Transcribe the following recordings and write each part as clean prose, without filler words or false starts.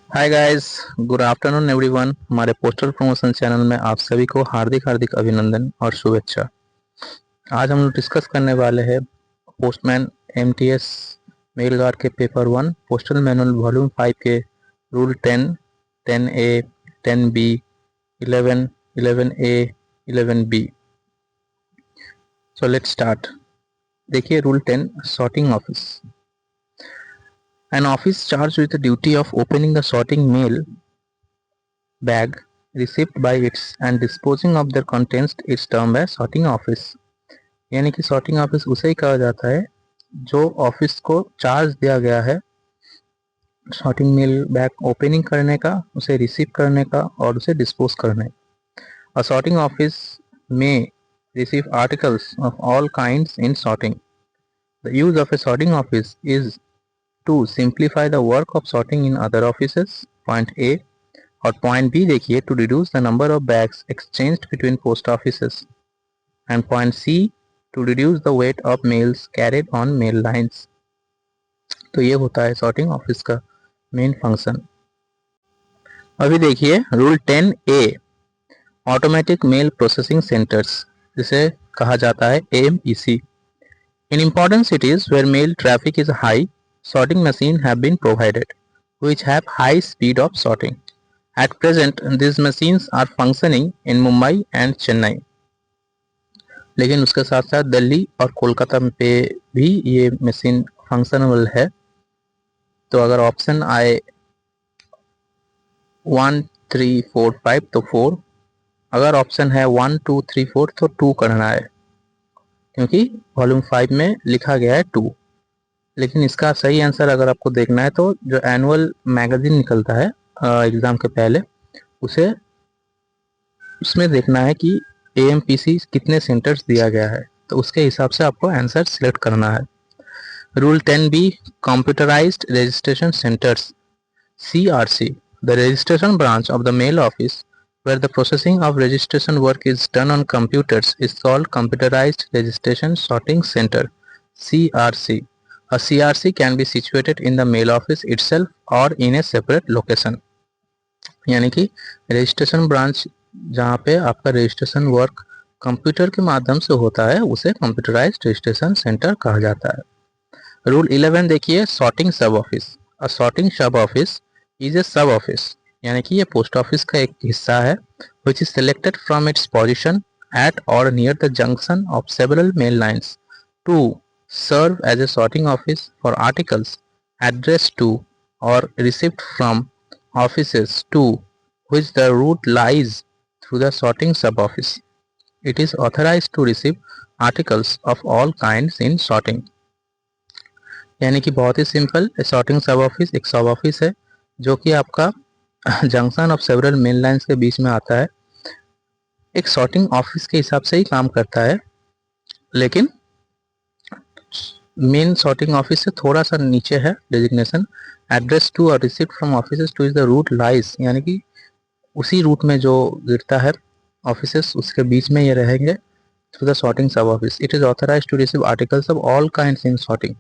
Hi guys, good afternoon everyone. हमारे postal promotion channel में आप सभी को हार्दिक हार्दिक अभिनंदन और शुभेच्छा। आज हम लोग डिस्कस करने वाले हैं पोस्टमैन एमटीएस मेल गार्ड के पेपर 1 पोस्टल मैनुअल वॉल्यूम 5 के rule 10, 10A, 10B, 11, 11A, 11B। So let's start. देखिए rule 10, sorting office. An office charged with the duty of opening the sorting mail bag received by its and disposing of their contents is termed as sorting office। यानी कि sorting office उसे ही कहा जाता है जो office को charge दिया गया है sorting mail bag ओपनिंग करने का, उसे रिसीव करने का और उसे डिस्पोज करने का। A sorting office may receive articles of all kinds in sorting। The use of a sorting office is to simplify the work of sorting in other offices। Point A। और point B देखिए, to reduce the number of bags exchanged between post offices. And point C, to reduce the weight of mails carried on mail lines. तो ये होता है sorting office का main function. अभी देखिए rule 10A, automatic mail processing centres, जिसे कहा जाता है AMPC। In important cities where mail traffic is high, sorting machine have been provided which have high speed of sorting। At present, these machines are functioning in Mumbai and Chennai। लेकिन उसके साथ साथ दिल्ली और कोलकाता पे भी ये मशीन फंक्शनेबल है। तो अगर ऑप्शन आए 1, 3, 4, 5 तो 4, अगर ऑप्शन है 1, 2, 3, 4 तो 2 करना है, क्योंकि वॉल्यूम 5 में लिखा गया है 2। लेकिन इसका सही आंसर अगर आपको देखना है तो जो एनुअल मैगजीन निकलता है एग्ज़ाम के पहले, उसे उसमें देखना है कि AMPC कितने सेंटर्स दिया गया है, तो उसके हिसाब से आपको आंसर सिलेक्ट करना है। Rule 10B, computerised registration centres CRC। The registration branch of the mail office where the processing of registration work is done on computers is called computerized registration sorting center CRC। A CRC can be situated in the mail office itself or in a separate location। यानी कि registration branch जहाँ पे आपका registration work computer के माध्यम से होता है उसे कंप्यूटराइज्ड रजिस्ट्रेशन सेंटर कहा जाता है। रूल 11 देखिए, sorting sub office. A sorting sub office is a सब ऑफिस, यानी कि ये पोस्ट ऑफिस का एक हिस्सा है which is selected from its position at or near the junction of several mail lines to serve as a sorting office for articles address to or received from offices to which the route lies through the sorting sub-office। It is authorized to receive articles of all kinds in sorting। यानी कि बहुत ही simple, sorting sub office एक सब office है जो कि आपका junction of several main lines के बीच में आता है। एक सॉर्टिंग ऑफिस के हिसाब से ही काम करता है, लेकिन मेन सॉर्टिंग ऑफिस से थोड़ा सा नीचे है डेजिग्नेशन। एड्रेस टू और receipt from offices to is the route lies, यानी कि उसी रूट में जो गिरता है ऑफिसेस उसके बीच में ये रहेंगे through the sorting sub office. It is authorised to receive articles of all kinds in sorting.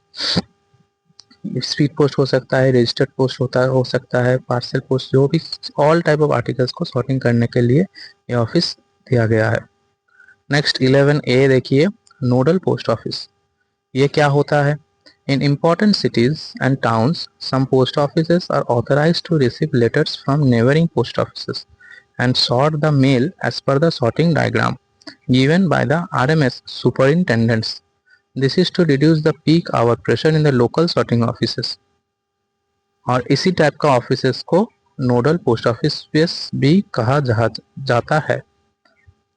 Speed post हो सकता है, रजिस्टर्ड पोस्ट हो सकता है, पार्सल पोस्ट, जो भी ऑल टाइप ऑफ आर्टिकल्स को सॉर्टिंग करने के लिए ये ऑफिस दिया गया है। नेक्स्ट 11A देखिए, नोडल पोस्ट ऑफिस। ये क्या होता है? इन important cities and towns, some post offices are authorized to receive letters from neighboring post offices and sort the mail as per the sorting diagram given by the RMS superintendents। This is to reduce the peak hour pressure in the local sorting offices। और इसी type का offices को nodal post office भी कहा जाता है।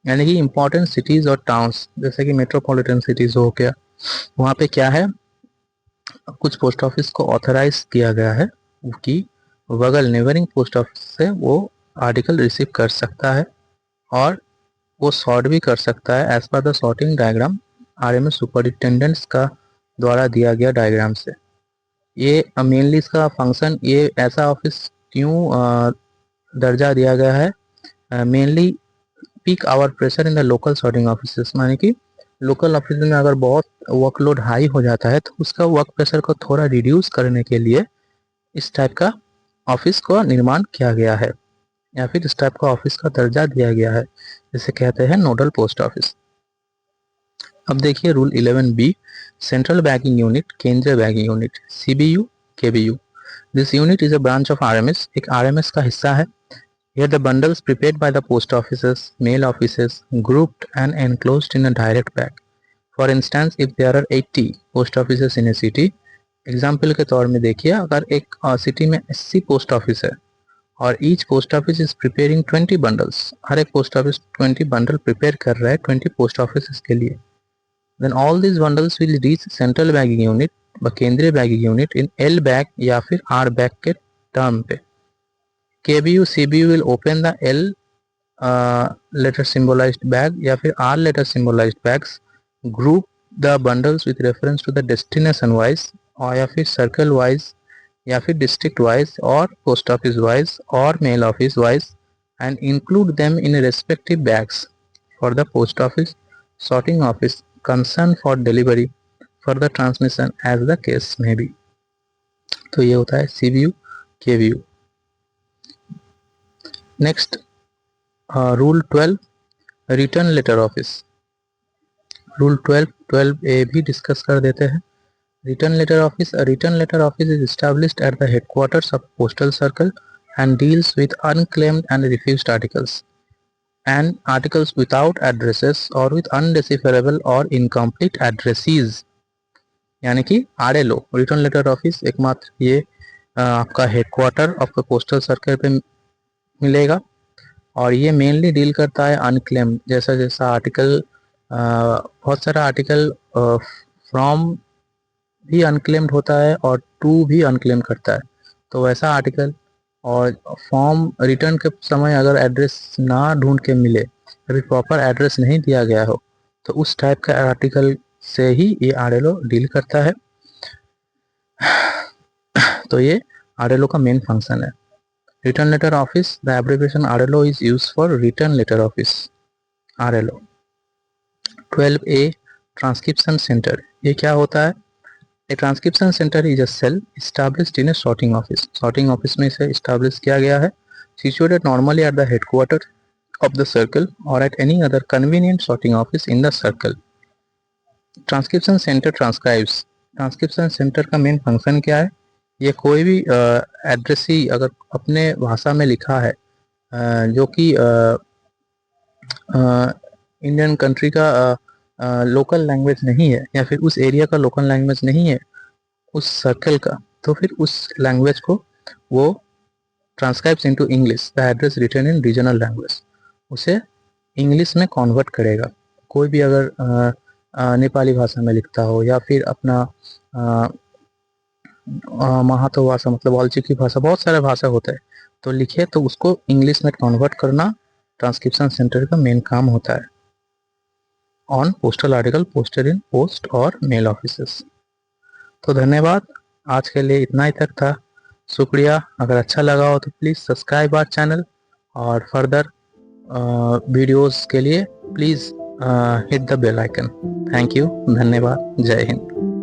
यानी कि इम्पोर्टेंट सिटीज़ और टाउन्स जैसे कि मेट्रोपॉलिटन सिटीज़ हो गया, वहाँ पे क्या है, कुछ पोस्ट ऑफिस को ऑथराइज किया गया है कि बगल नेबरिंग पोस्ट ऑफिस से वो आर्टिकल रिसीव कर सकता है और वो सॉर्ट भी कर सकता है as per the sorting diagram RMS superintendents का द्वारा दिया गया डायग्राम से। ये मेनली इसका फंक्शन, ये ऐसा ऑफिस क्यों दर्जा दिया गया है? Mainly peak hour pressure in the local sorting office, माने कि लोकल ऑफिस में अगर बहुत वर्कलोड हाई हो जाता है तो उसका वर्क प्रेशर को थोड़ा रिड्यूस करने के लिए इस टाइप का ऑफिस का निर्माण किया गया है या फिर इस टाइप का ऑफिस का दर्जा दिया गया है, जिसे कहते हैं नोडल पोस्ट ऑफिस। अब देखिए rule 11B, central banking unit, केंद्रीय banking unit, CBU, KBU। This unit is a branch of RMS, एक RMS का हिस्सा है। Here the bundles prepared by the post offices, mail offices, grouped and enclosed in a direct bag. For instance, if there are 80 post offices in a city, example के तौर में देखिए, अगर एक सिटी में 80 पोस्ट ऑफिस है और each post office is preparing 20 bundles, हर एक पोस्ट ऑफिस 20 बंडल प्रिपेयर कर रहा है 20 पोस्ट ऑफिस के लिए, then all this bundles will reach central bagging unit व केंद्रीय bagging unit in L bag या फिर R बैग के टर्म पे। KBU CBU will open the L letter symbolized bag या फिर R letter symbolized bags, group the bundles with reference to the destination wise और या फिर circle wise या फिर district wise और post office wise और mail office wise and include them in respective bags for the post office, sorting office concerned for delivery, further transmission as the case may be। तो ये होता है CBU KBU। Next rule 12, return letter office. Rule 12A भी discuss कर देते हैं। Return letter office, return letter office is established at the headquarters of postal circle and deals with unclaimed and refused articles and articles without addresses or with undecipherable or incomplete addresses, यानी कि RLO, return letter office एकमात्र ये आपका headquarter आपका postal circle पे मिलेगा और ये मेनली डील करता है अनक्लेम्ड, जैसा आर्टिकल, बहुत सारा आर्टिकल फ्रॉम भी अनक्लेम्ड होता है और टू भी अनक्लेम करता है, तो वैसा आर्टिकल और फॉर्म रिटर्न के समय अगर एड्रेस ना ढूंढ के मिले या फिर प्रॉपर एड्रेस नहीं दिया गया हो तो उस टाइप का आर्टिकल से ही ये RLO डील करता है। तो ये RLO का मेन फंक्शन है। Return letter office, the abbreviation RLO is used for return letter office, RLO। 12A, transcription center, ये क्या होता है? A transcription center is a cell established in a sorting office, sorting office में इसे establish किया गया है, situated normally at the headquarters of the circle or at any other convenient sorting office in the circle। Transcription center transcribes, transcription center का main function क्या है? ये कोई भी एड्रेस ही अगर अपने भाषा में लिखा है जो कि इंडियन कंट्री का लोकल लैंग्वेज नहीं है या फिर उस एरिया का लोकल लैंग्वेज नहीं है उस सर्कल का, तो फिर उस लैंग्वेज को वो transcribes into English, the address written in regional language, उसे इंग्लिश में कन्वर्ट करेगा। कोई भी अगर नेपाली भाषा में लिखता हो या फिर अपना महातो भाषा मतलब वाल्चीकी भाषा, बहुत सारे भाषा होता है, तो लिखे तो उसको इंग्लिश में कन्वर्ट करना ट्रांसक्रिप्शन सेंटर का मेन काम होता है on postal article posted in post और मेल ऑफिसेस। तो धन्यवाद, आज के लिए इतना ही तक था, शुक्रिया। अगर अच्छा लगा हो तो प्लीज़ सब्सक्राइब आवर चैनल और फर्दर वीडियोस के लिए please hit the bell icon. Thank you, धन्यवाद, जय हिंद।